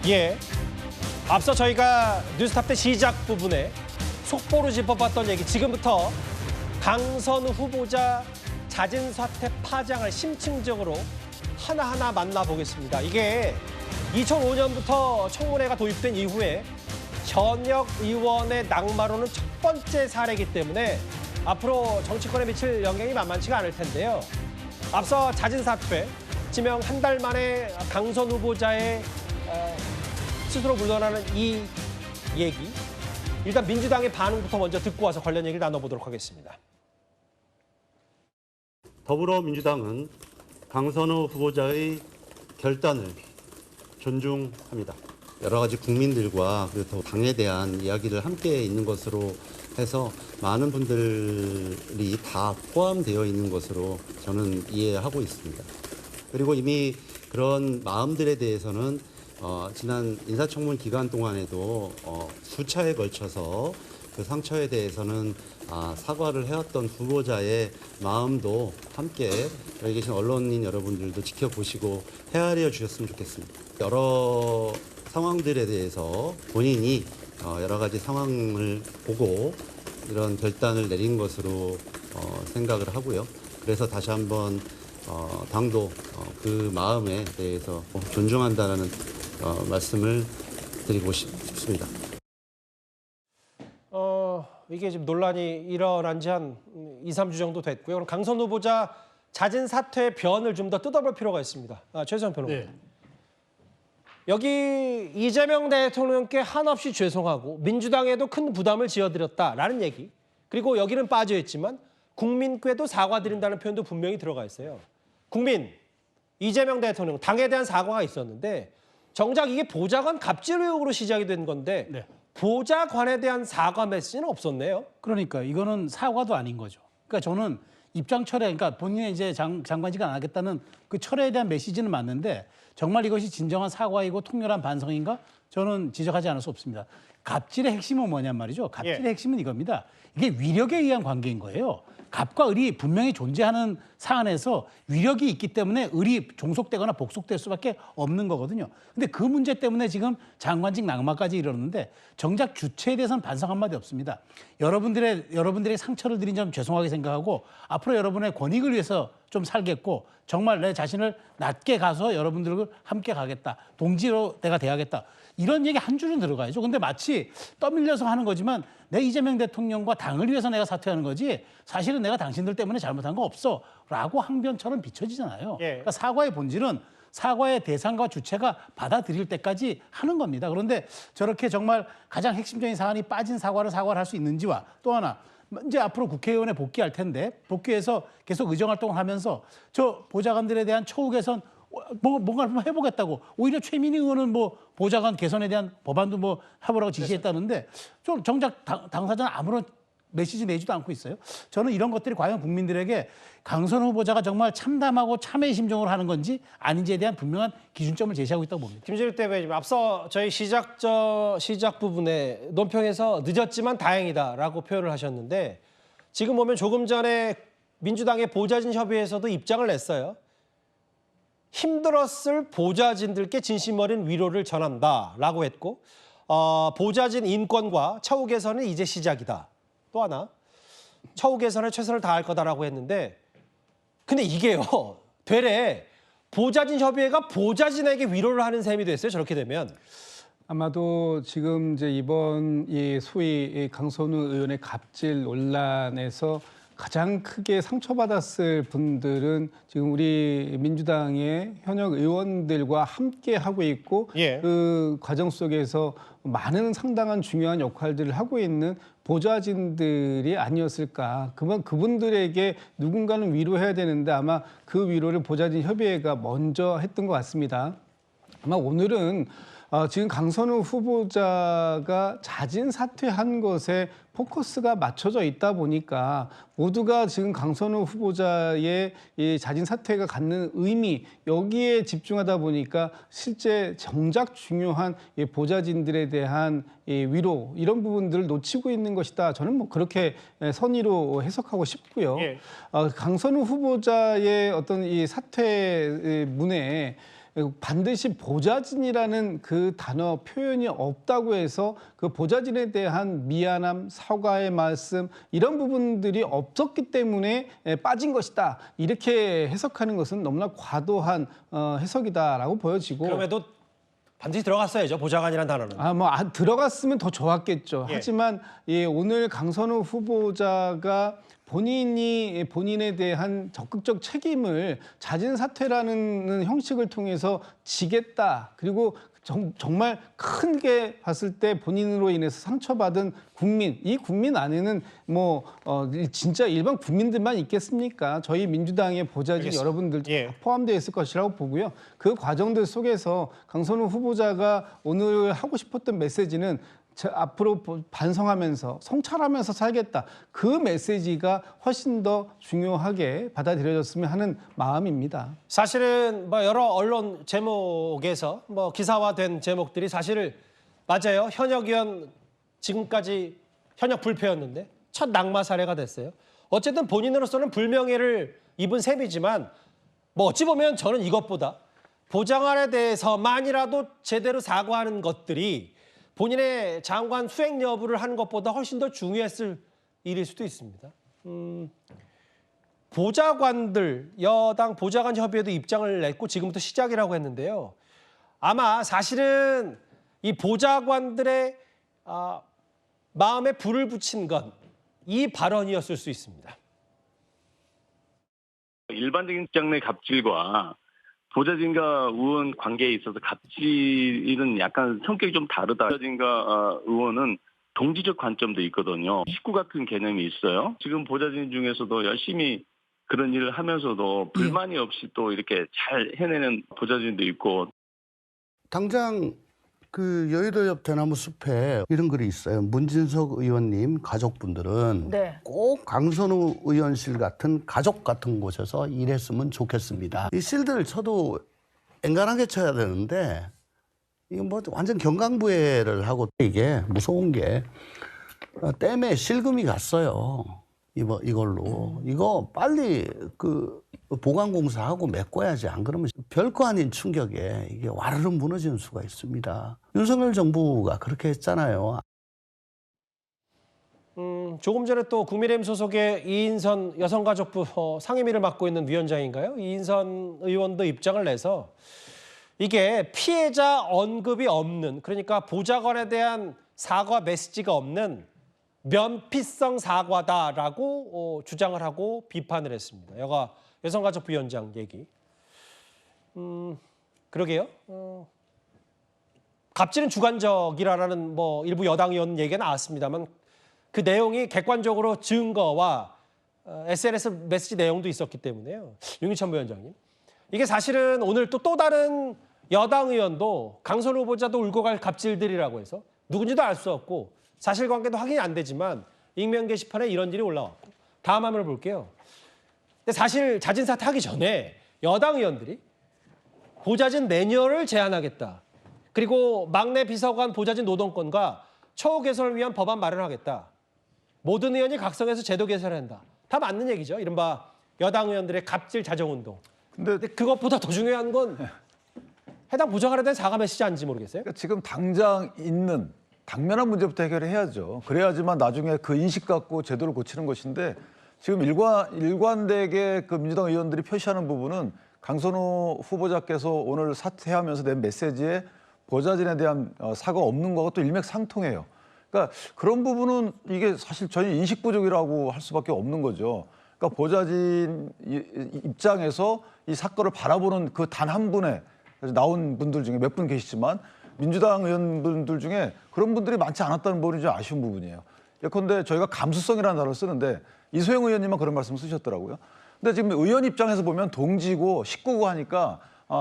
예. 앞서 저희가 뉴스탑 때 시작 부분에 속보로 짚어봤던 얘기, 지금부터 강선우 후보자 잦은 사퇴 파장을 심층적으로 하나하나 만나보겠습니다. 이게 2005년부터 청문회가 도입된 이후에 현역 의원의 낙마로는 첫 번째 사례이기 때문에 앞으로 정치권에 미칠 영향이 만만치가 않을 텐데요. 앞서 잦은 사퇴, 지명 한 달 만에 강선 후보자의 스스로 물러나는 이 얘기, 일단 민주당의 반응부터 먼저 듣고 와서 관련 얘기를 나눠보도록 하겠습니다. 더불어민주당은 강선우 후보자의 결단을 존중합니다. 여러 가지 국민들과 그리고 당에 대한 이야기를 함께 있는 것으로 해서 많은 분들이 다 포함되어 있는 것으로 저는 이해하고 있습니다. 그리고 이미 그런 마음들에 대해서는 지난 인사청문 기간 동안에도 수차에 걸쳐서 그 상처에 대해서는 사과를 해왔던 후보자의 마음도 함께 여기 계신 언론인 여러분들도 지켜보시고 헤아려 주셨으면 좋겠습니다. 여러 상황들에 대해서 본인이 여러 가지 상황을 보고 이런 결단을 내린 것으로 생각을 하고요. 그래서 다시 한번 당도 그 마음에 대해서 존중한다는 말씀을 드리고 싶습니다. 이게 지금 논란이 일어난 지 한 2, 3주 정도 됐고요. 그럼 강선 후보자 잦은 사퇴의 변을 좀 더 뜯어볼 필요가 있습니다. 최수영 변호사님. 네. 여기 이재명 대통령께 한없이 죄송하고 민주당에도 큰 부담을 지어드렸다라는 얘기. 그리고 여기는 빠져있지만 국민께도 사과드린다는 표현도 분명히 들어가 있어요. 국민, 이재명 대통령, 당에 대한 사과가 있었는데 정작 이게 보좌관 갑질 의혹으로 시작이 된 건데 네. 보좌관에 대한 사과 메시지는 없었네요. 그러니까 이거는 사과도 아닌 거죠. 그러니까 저는 입장 철회, 그러니까 본인이 이제 장관직을 안 하겠다는 그 철회에 대한 메시지는 맞는데 정말 이것이 진정한 사과이고 통렬한 반성인가? 저는 지적하지 않을 수 없습니다. 갑질의 핵심은 뭐냔 말이죠. 갑질의 핵심은 이겁니다. 이게 위력에 의한 관계인 거예요. 갑과 을이 분명히 존재하는 사안에서 위력이 있기 때문에 을이 종속되거나 복속될 수밖에 없는 거거든요. 근데 그 문제 때문에 지금 장관직 낙마까지 이르렀는데 정작 주체에 대해서는 반성 한마디 없습니다. 여러분들의 상처를 드린 점 죄송하게 생각하고 앞으로 여러분의 권익을 위해서 좀 살겠고 정말 내 자신을 낮게 가서 여러분들과 함께 가겠다. 동지로 내가 돼야겠다. 이런 얘기 한 줄은 들어가야죠. 근데 마치 떠밀려서 하는 거지만 내 이재명 대통령과 당을 위해서 내가 사퇴하는 거지 사실은 내가 당신들 때문에 잘못한 거 없어 라고 항변처럼 비춰지잖아요. 예. 그러니까 사과의 본질은 사과의 대상과 주체가 받아들일 때까지 하는 겁니다. 그런데 저렇게 정말 가장 핵심적인 사안이 빠진 사과를 할 수 있는지와 또 하나 이제 앞으로 국회의원에 복귀할 텐데 복귀해서 계속 의정활동을 하면서 저 보좌관들에 대한 처우 개선 뭔가 좀 해보겠다고 오히려 최민희 의원은 뭐 보좌관 개선에 대한 법안도 뭐 해보라고 지시했다는데 좀 정작 당사자는 아무런 메시지 내지도 않고 있어요. 저는 이런 것들이 과연 국민들에게 강선 후보자가 정말 참담하고 참회의 심정으로 하는 건지 아닌지에 대한 분명한 기준점을 제시하고 있다고 봅니다. 김진일 대변인, 앞서 저희 시작 부분에 논평에서 늦었지만 다행이다라고 표현을 하셨는데 지금 보면 조금 전에 민주당의 보좌진 협의회에서도 입장을 냈어요. 힘들었을 보좌진들께 진심 어린 위로를 전한다라고 했고 보좌진 인권과 처우 개선은 이제 시작이다. 또 하나, 처우 개선에 최선을 다할 거다라고 했는데 근데 이게요. 되레 보좌진 협의회가 보좌진에게 위로를 하는 셈이 됐어요. 저렇게 되면. 아마도 지금 이제 이번 소위 강선우 의원의 갑질 논란에서 가장 크게 상처받았을 분들은 지금 우리 민주당의 현역 의원들과 함께 하고 있고 그 과정 속에서 많은 상당한 중요한 역할들을 하고 있는 보좌진들이 아니었을까. 그분들에게 누군가는 위로해야 되는데 아마 그 위로를 보좌진 협의회가 먼저 했던 것 같습니다. 아마 오늘은 지금 강선우 후보자가 자진 사퇴한 것에 포커스가 맞춰져 있다 보니까 모두가 지금 강선우 후보자의 이 자진 사퇴가 갖는 의미 여기에 집중하다 보니까 실제 정작 중요한 이 보좌진들에 대한 이 위로 이런 부분들을 놓치고 있는 것이다. 저는 뭐 그렇게 선의로 해석하고 싶고요. 강선우 후보자의 어떤 이 사퇴 문에 반드시 보좌진이라는 그 단어 표현이 없다고 해서 그 보좌진에 대한 미안함, 사과의 말씀 이런 부분들이 없었기 때문에 빠진 것이다. 이렇게 해석하는 것은 너무나 과도한 해석이다라고 보여지고. 그럼에도 반드시 들어갔어야죠. 보좌관이라는 단어는. 들어갔으면 더 좋았겠죠. 예. 하지만 오늘 강선우 후보자가 본인이 본인에 대한 적극적 책임을 자진 사퇴라는 형식을 통해서 지겠다. 그리고 정말 크게 봤을 때 본인으로 인해서 상처받은 국민, 이 국민 안에는 진짜 일반 국민들만 있겠습니까? 저희 민주당의 보좌진 알겠습니다. 여러분들도 예. 다 포함되어 있을 것이라고 보고요. 그 과정들 속에서 강선우 후보자가 오늘 하고 싶었던 메시지는 앞으로 반성하면서 성찰하면서 살겠다. 그 메시지가 훨씬 더 중요하게 받아들여졌으면 하는 마음입니다. 사실은 여러 언론 제목에서 기사화된 제목들이 사실 맞아요. 현역 의원 지금까지 현역 불패였는데 첫 낙마 사례가 됐어요. 어쨌든 본인으로서는 불명예를 입은 셈이지만 어찌 보면 저는 이것보다 보좌관에 대해서만이라도 제대로 사과하는 것들이 본인의 장관 수행 여부를 하는 것보다 훨씬 더 중요했을 일일 수도 있습니다. 보좌관들, 여당 보좌관 협의회도 입장을 냈고 지금부터 시작이라고 했는데요. 아마 사실은 이 보좌관들의 마음에 불을 붙인 건 이 발언이었을 수 있습니다. 일반적인 직장 내 갑질과 보좌진과 의원 관계에 있어서 갑질은 약간 성격이 좀 다르다. 보좌진과 의원은 동지적 관점도 있거든요. 식구 같은 개념이 있어요. 지금 보좌진 중에서도 열심히 그런 일을 하면서도 불만이 없이 또 이렇게 잘 해내는 보좌진도 있고. 당장 그 여의도 옆 대나무 숲에 이런 글이 있어요. 문진석 의원님 가족분들은 네. 꼭 강선우 의원실 같은 가족 같은 곳에서 일했으면 좋겠습니다. 이 실들을 쳐도 엔간하게 쳐야 되는데 이거 완전 경강부회를 하고 이게 무서운 게 댐에 실금이 갔어요. 이걸로 이거 빨리 그 보강공사하고 메꿔야지. 안 그러면 별거 아닌 충격에 이게 와르르 무너지는 수가 있습니다. 윤석열 정부가 그렇게 했잖아요. 조금 전에 또 국민의힘 소속의 이인선 여성가족부 상임위를 맡고 있는 위원장인가요? 이인선 의원도 입장을 내서 이게 피해자 언급이 없는, 그러니까 보좌관에 대한 사과 메시지가 없는 면피성 사과다라고 주장을 하고 비판을 했습니다. 여성가족부위원장 얘기. 그러게요. 갑질은 주관적이라는 일부 여당 의원 얘기가 나왔습니다만 그 내용이 객관적으로 증거와 SNS 메시지 내용도 있었기 때문에요. 윤기천 위원장님. 이게 사실은 오늘 또 다른 여당 의원도 강선우 후보자도 울고 갈 갑질들이라고 해서 누군지도 알 수 없고 사실관계도 확인이 안 되지만 익명 게시판에 이런 일이 올라왔고. 다음 화면을 볼게요. 근데 사실 자진 사퇴하기 전에 여당 의원들이 보좌진 매뉴얼을 제안하겠다. 그리고 막내 비서관 보좌진 노동권과 처우 개선을 위한 법안 마련하겠다. 모든 의원이 각성해서 제도 개선을 한다. 다 맞는 얘기죠. 이른바 여당 의원들의 갑질 자정운동. 근데 그것보다 더 중요한 건 해당 보좌관에 대한 사과 메시지 아닌지 모르겠어요. 그러니까 지금 당장 있는 당면한 문제부터 해결해야죠. 그래야지만 나중에 그 인식 갖고 제도를 고치는 것인데 지금 일관되게 그 민주당 의원들이 표시하는 부분은 강선우 후보자께서 오늘 사퇴하면서 낸 메시지에 보좌진에 대한 사과가 없는 거가 또 일맥상통해요. 그러니까 그런 부분은 이게 사실 전혀 인식 부족이라고 할 수밖에 없는 거죠. 그러니까 보좌진 입장에서 이 사건을 바라보는 그 단 한 분의 나온 분들 중에 몇 분 계시지만 민주당 의원분들 중에 그런 분들이 많지 않았다는 부분이 좀 아쉬운 부분이에요. 예컨대 저희가 감수성이라는 단어를 쓰는데 이소영 의원님만 그런 말씀 쓰셨더라고요. 근데 지금 의원 입장에서 보면 동지고 식구고 하니까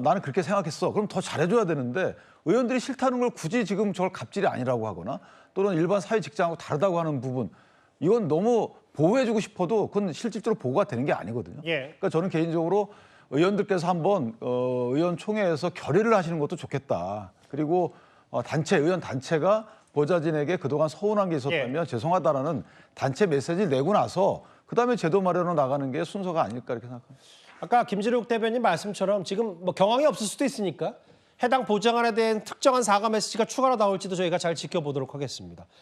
나는 그렇게 생각했어. 그럼 더 잘해줘야 되는데 의원들이 싫다는 걸 굳이 지금 저걸 갑질이 아니라고 하거나 또는 일반 사회 직장하고 다르다고 하는 부분 이건 너무 보호해주고 싶어도 그건 실질적으로 보호가 되는 게 아니거든요. 예. 그러니까 저는 개인적으로 의원들께서 한번 의원총회에서 결의를 하시는 것도 좋겠다. 그리고 의원 단체가 보좌진에게 그동안 서운한 게 있었다면 죄송하다라는 단체 메시지를 내고 나서 그다음에 제도 마련으로 나가는 게 순서가 아닐까 이렇게 생각합니다. 아까 김진욱 대변인 말씀처럼 지금 뭐 경황이 없을 수도 있으니까 해당 보좌관에 대한 특정한 사과 메시지가 추가로 나올지도 저희가 잘 지켜보도록 하겠습니다.